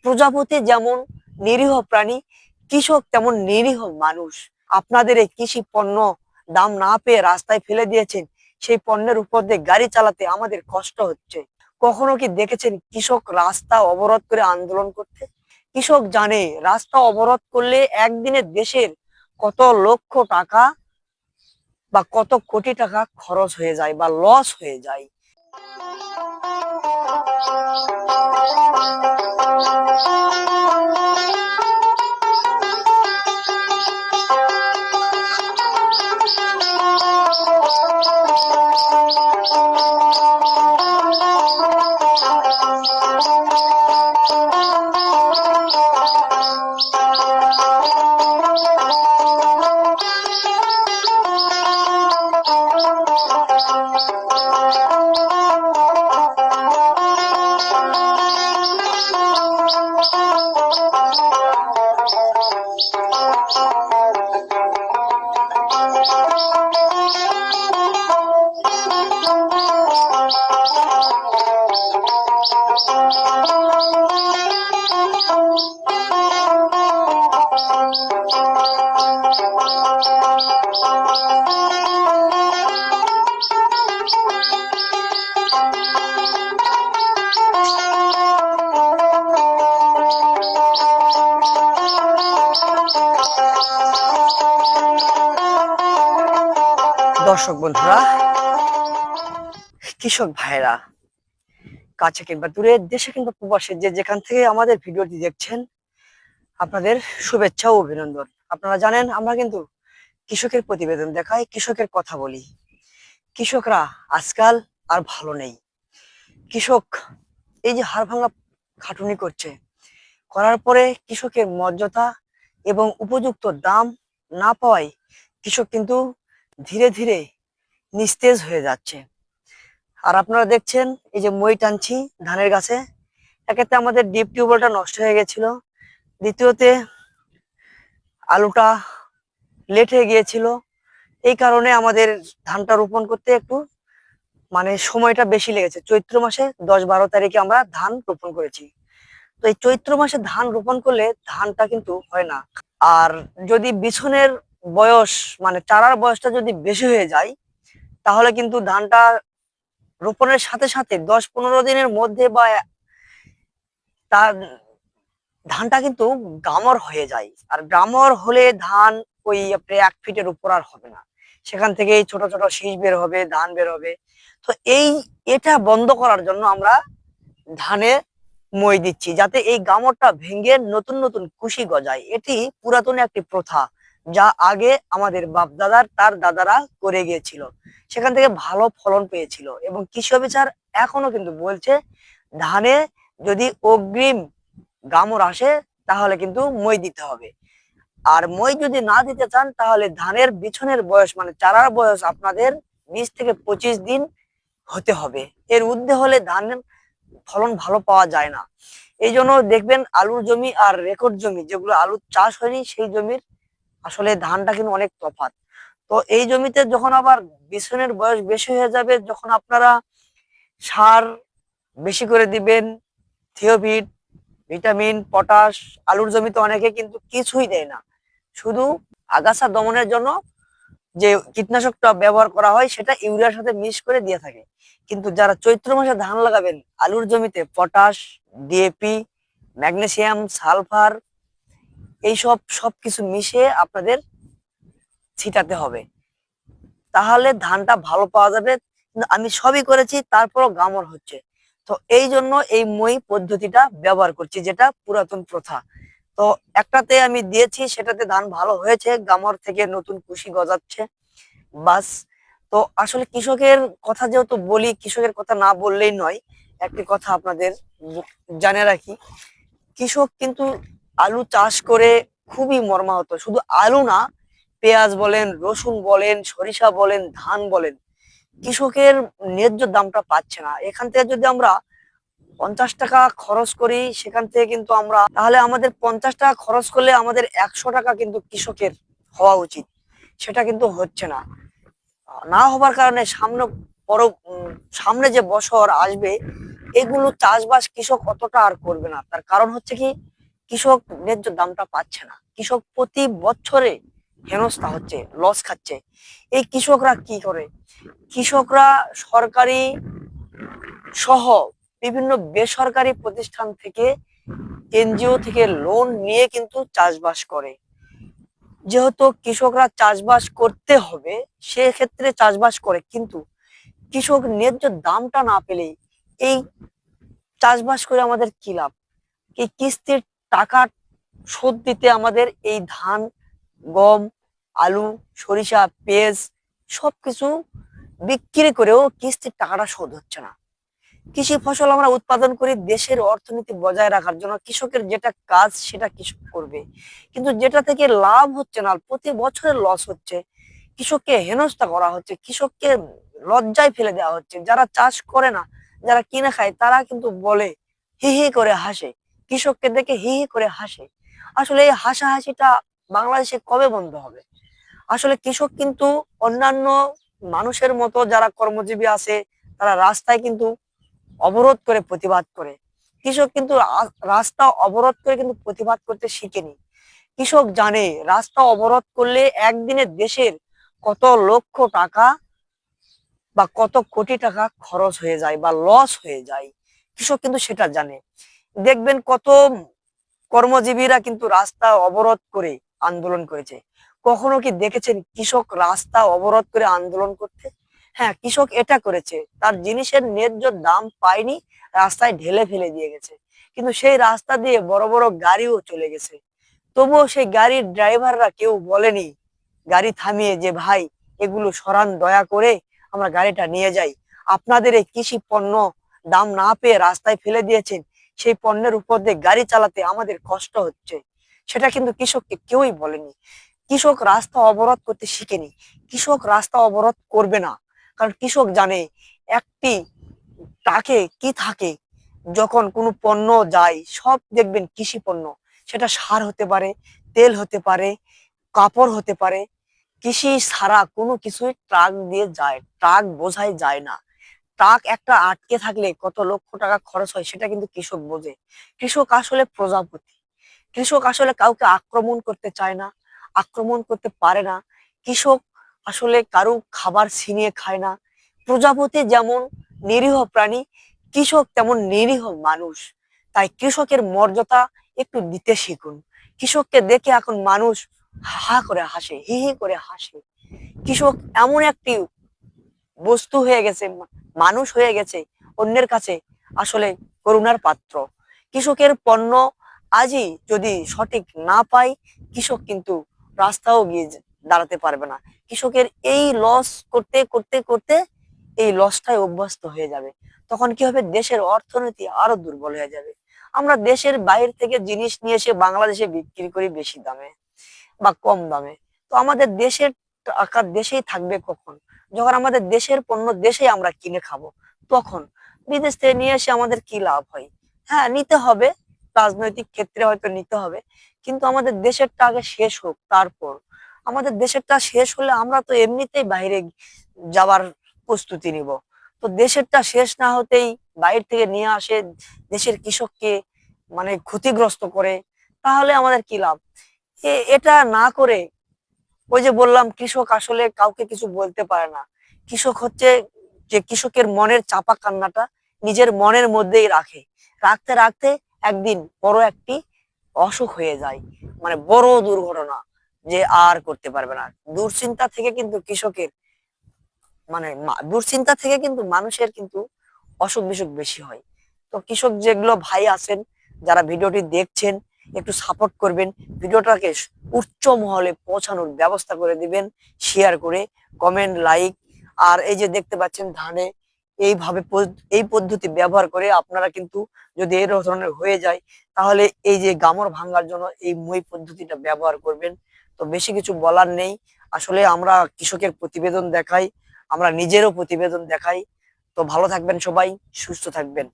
প্রজাপতি যেমন নিরীহ প্রাণী, কৃষক তেমন নিরীহ মানুষ। আপনাদের এই কৃষি পণ্য দাম না পেয়ে রাস্তায় ফেলে দিয়েছেন, সেই পণ্যের উপর দিয়ে গাড়ি চালাতে আমাদের কষ্ট হচ্ছে। কখনো কি দেখেছেন কৃষক রাস্তা অবরোধ করে আন্দোলন করতে? কৃষক জানে রাস্তা অবরোধ করলে একদিনে দেশের কত লক্ষ টাকা বা কত কোটি টাকা খরচ হয়ে যায় বা লস হয়ে যায়। দর্শক বন্ধুরা, কৃষক ভাইরা, কাছে কিংবা দূরে, দেশে কিংবা প্রবাসে, যে যেখান থেকে আমাদের ভিডিওটি দেখছেন, আপনাদের শুভেচ্ছা ও অভিনন্দন। আপনারা জানেন আমরা কিন্তু কৃষকের প্রতিবেদন দেখাই, কৃষকের কথা বলি। কৃষকরা আজকাল আর ভালো নেই। কৃষক এই যে হাড় ভাঙা খাটুনি করছে, করার পরে কৃষকের মর্যাদা এবং উপযুক্ত দাম না পাওয়ায় কৃষক কিন্তু ধীরে ধীরে নিস্তেজ হয়ে যাচ্ছে। আর আপনারা দেখছেন এই যে মই টানছি ধানের গাছে, একেতে আমাদের ডিপ টিউবওয়েলটা নষ্ট হয়ে গেছিল, দ্বিতীয়তে আলুটা লেট হয়ে গিয়েছিল। এই কারণে আমাদের ধানটা রোপণ করতে একটু সময়টা বেশি লেগেছে। চৈত্র মাসে 10-12 তারিখে আমরা ধান রোপণ করেছি। তো এই চৈত্র মাসে ধান রোপণ করলে ধানটা কিন্তু হয় না। আর যদি বিছনের বয়স চারার বয়সটা যদি বেশি হয়ে যায়, তাহলে কিন্তু ধানটা রোপণের সাথে সাথে 10-15 দিনের মধ্যে বা তার ধানটা কিন্তু গামর হয়ে যায়। আর গামর হলে ধান ওই আপনি 1 ফিটের উপর আর হবে না, সেখান থেকে ছোট ছোট শীষ বের হবে, ধান বের হবে। তো এটা বন্ধ করার জন্য আমরা ধানে মই দিচ্ছি, যাতে এই গামরটা ভেঙে নতুন নতুন কুশি গজায়। এটি পুরাতন একটি প্রথা, যা আগে আমাদের বাপ দাদার তার দাদারা করে গিয়েছিল, সেখান থেকে ভালো ফলন পেয়েছিল। এবং কৃষি অফিসার এখনো কিন্তু বলছে ধানে যদি অগ্রিম গামর আসে তাহলে কিন্তু মই দিতে হবে। আর মই যদি না দিতে চান তাহলে ধানের বিছনের বয়স চারার বয়স আপনাদের 20 থেকে 25 দিন হতে হবে। এর ঊর্ধ্বে হলে ধানের ফলন ভালো পাওয়া যায় না। এই জন্য দেখবেন আলুর জমি আর রেকর্ড জমি, যেগুলো আলুর চাষ হয়নি, সেই জমির আসলে ধানটা কিন্তু অনেক তফাৎ। তো এই জমিতে যখন আবার বিছনের বয়স বেশি হয়ে যাবে, যখন আপনারা সার বেশি করে দিবেন, থিওভিট, ভিটামিন, পটাশ, আলুর জমিতে অনেকে কিন্তু কিছুই দেয় না, শুধু আগাছা দমনের জন্য যে কীটনাশকটা ব্যবহার করা হয় সেটা ইউরিয়ার সাথে মিক্স করে দিয়ে থাকে। কিন্তু যারা চৈত্র মাসে ধান লাগাবেন, আলুর জমিতে পটাশ, ডিএপি, ম্যাগনেসিয়াম, সালফার, এইসব সবকিছু মিশিয়ে আপনাদের ছিটাতে হবে, তাহলে ধানটা ভালো পাওয়া যাবে। কিন্তু আমি সবই করেছি, তারপরও গামর হচ্ছে। তো এই জন্য এই মই পদ্ধতিটা ব্যবহার করছি, যেটা পুরাতন প্রথা। তো একটাতে আমি দিয়েছি, সেটাতে ধান ভালো হয়েছে, গামর থেকে নতুন কুশি গজাচ্ছে, বাস। তো আসলে কৃষকের কথা যেহেতু বলি, কৃষকের কথা না বললেই নয়। একটি কথা আপনাদের জানিয়ে রাখি, কৃষক কিন্তু আলু চাষ করে খুবই মর্মাহত। শুধু আলু না, পেঁয়াজ বলেন, রসুন বলেন, সরিষা বলেন, ধান বলেন, কৃষকের ন্যায্য দামটা পাচ্ছে না। এখান থেকে যদি আমরা 50 টাকা খরচ করি, সেখান থেকে কিন্তু আমরা তাহলে আমাদের 50 টাকা খরচ করলে আমাদের 100 টাকা কিন্তু কৃষকের হওয়া উচিত, সেটা কিন্তু হচ্ছে না। না হবার কারণে সামনে পর সামনে যে বছর আসবে এগুলো চাষবাস কৃষক অতটা আর করবে না। তার কারণ হচ্ছে কি, কৃষক ন্যায্য দামটা পাচ্ছে না, কৃষক প্রতি বছরে হেনস্থা হচ্ছে, লস খাচ্ছে। এই কৃষকরা কি করে? কৃষকরা সরকারি সহ বিভিন্ন বেসরকারি প্রতিষ্ঠান থেকে, এনজিও থেকে লোন নিয়ে কিন্তু চাষবাস করে। যেহেতু কৃষকরা চাষবাস করতে হবে, সেক্ষেত্রে চাষবাস করে, কিন্তু কৃষক ন্যায্য দামটা না পেলে এই চাষবাস করে আমাদের কি লাভ? এই কিস্তির টাকা শোধ দিতে আমাদের এই ধান, গম, আলু, সরিষা, পেঁয়াজ সবকিছু বিক্রি করেও কিস্তির টাকাটা শোধ হচ্ছে না। কৃষি ফসল আমরা উৎপাদন করি দেশের অর্থনীতি বজায় রাখার জন্য, কৃষকের যেটা কাজ সেটা কৃষক করবে, কিন্তু যেটা থেকে লাভ হচ্ছে না, প্রতি বছরের লস হচ্ছে, কৃষককে হেনস্থা করা হচ্ছে, কৃষককে লজ্জায় ফেলে দেওয়া হচ্ছে। যারা চাষ করে না, যারা কিনে খায়, তারা কিন্তু বলে, হি হি করে হাসে, কৃষককে দেখে হি হি করে হাসে। আসলে এই হাসাহাসিটা বাংলাদেশে কবে বন্ধ হবে? আসলে কৃষক কিন্তু অন্যান্য মানুষের মতো যারা কর্মজীবী আছে, তারা রাস্তায় কিন্তু অবরোধ করে প্রতিবাদ করে। কৃষক কিন্তু রাস্তা অবরোধ করে কিন্তু প্রতিবাদ করতে শিখেনি। কৃষক জানে রাস্তা অবরোধ করলে একদিনে দেশের কত লক্ষ টাকা বা কত কোটি টাকা খরচ হয়ে যায় বা লস হয়ে যায়। কৃষক কিন্তু সেটা জানে। দেখবেন কত কর্মজীবীরা কিন্তু রাস্তা অবরোধ করে আন্দোলন করেছে। কখনো কি দেখেছেন কৃষক রাস্তা অবরোধ করে আন্দোলন করতে? হ্যাঁ, কৃষক এটা করেছে, তার জিনিসের ন্যায্য দাম পায়নি, রাস্তায় ঢেলে ফেলে দিয়ে গেছে। কিন্তু সেই রাস্তা দিয়ে বড় বড় গাড়িও চলে গেছে, তবুও সেই গাড়ির ড্রাইভাররা কেউ বলেনি গাড়ি থামিয়ে যে ভাই এগুলো সরান, দয়া করে আমরা গাড়িটা নিয়ে যাই, আপনাদের এই কৃষি পণ্য দাম না পেয়ে রাস্তায় ফেলে দিয়েছেন, সেই পণ্যের উপর দিয়ে গাড়ি চালাতে আমাদের কষ্ট হচ্ছে। সেটা কিন্তু কৃষককে কেউই বলেনি। কৃষক রাস্তা অবরোধ করতে শিখেনি, কৃষক রাস্তা অবরোধ করবে না। কারণ কৃষক জানে একটি তাকে কি থাকে, যখন কোনো পণ্য যায়, সব দেখবেন কৃষি পণ্য, সেটা সার হতে পারে, তেল হতে পারে, কাপড় হতে পারে, কৃষি ছাড়া কোনো কিছুই ট্রাক দিয়ে যায়, ট্রাক বোঝাই যায় না। ট্রাক একটা আটকে থাকলে কত লক্ষ টাকা খরচ হয় সেটা কিন্তু কৃষক বোঝে। কৃষক আসলে প্রজাপতি, কৃষক আসলে কাউকে আক্রমণ করতে চায় না, আক্রমণ করতে পারে না। কৃষক আসলে কারো খাবার ছিনিয়ে খায় না। প্রজাপতি যেমন নিরীহ প্রাণী, কৃষক তেমন নিরীহ মানুষ। তাই কৃষকের মর্যাদা একটু দিতে শিখুন। কৃষককে দেখে এখন মানুষ হা করে হাসে, হি হি করে হাসে। কৃষক এমন একটি বস্তু হয়ে গেছে, মানুষ হয়ে গেছে, অন্যের কাছে আসলে করুণার পাত্র। কৃষকের পণ্য আজই যদি সঠিক না পায়, কৃষক কিন্তু রাস্তাও গিয়ে দাঁড়াতে পারবে না। কৃষকের এই লস করতে করতে করতে এই লসটাই অভ্যস্ত হয়ে যাবে। তখন কি হবে? দেশের অর্থনীতি আরো দুর্বল হয়ে যাবে। আমরা দেশের বাইরে থেকে জিনিস নিয়ে এসে বাংলাদেশে বিক্রি করি বেশি দামে বা কম দামে। তো আমাদের দেশের টাকা দেশেই থাকবে কখন? যখন আমাদের দেশের পণ্য দেশেই আমরা কিনে খাবো, তখন বিদেশ থেকে নিয়ে এসে আমাদের কি লাভ হয়? হ্যাঁ, নিতে হবে, রাজনৈতিক ক্ষেত্রে হয়তো নিতে হবে, কিন্তু আমাদের দেশেরটা আগে শেষ হোক, তারপর। আমাদের দেশেরটা শেষ হলে আমরা তো এমনিতেই বাইরে যাওয়ার প্রস্তুতি নিব। তো দেশেরটা শেষ না হতেই বাইরে থেকে নিয়ে আসে, দেশের কৃষককে মানে ক্ষতিগ্রস্ত করে, তাহলে আমাদের কি লাভ? এটা না করে, ওই যে বললাম কৃষক আসলে কাউকে কিছু বলতে পারে না। কৃষক হচ্ছে যে কৃষকের মনের চাপা কান্নাটা নিজের মনের মধ্যেই রাখে, রাখতে রাখতে একদিন বড় একটি অসুখ হয়ে যায়, মানে বড় দুর্ঘটনা, যে আর করতে পারবে না। দুশ্চিন্তা থেকে কিন্তু কৃষকের মানে দুশ্চিন্তা থেকে কিন্তু মানুষের কিন্তু অসুখ বিসুখ বেশি হয়। তো কৃষক যেগুলো ভাই আছেন, যারা ভিডিওটি দেখছেন, একটু সাপোর্ট করবেন, ভিডিওটাকে উচ্চ মহলে পৌঁছানোর ব্যবস্থা করে দিবেন, শেয়ার করে, কমেন্ট, লাইক। আর এই যে দেখতে পাচ্ছেন ধানে এইভাবে এই পদ্ধতি ব্যবহার করে আপনারা কিন্তু, যদি এই ধরনের হয়ে যায়, তাহলে এই যে গামর ভাঙার জন্য এই মই পদ্ধতিটা ব্যবহার করবেন। তো বেশি কিছু বলার নেই। আসলে আমরা কৃষকের প্রতিবেদন দেখাই, আমরা নিজেরও প্রতিবেদন দেখাই। তো ভালো থাকবেন সবাই, সুস্থ থাকবেন।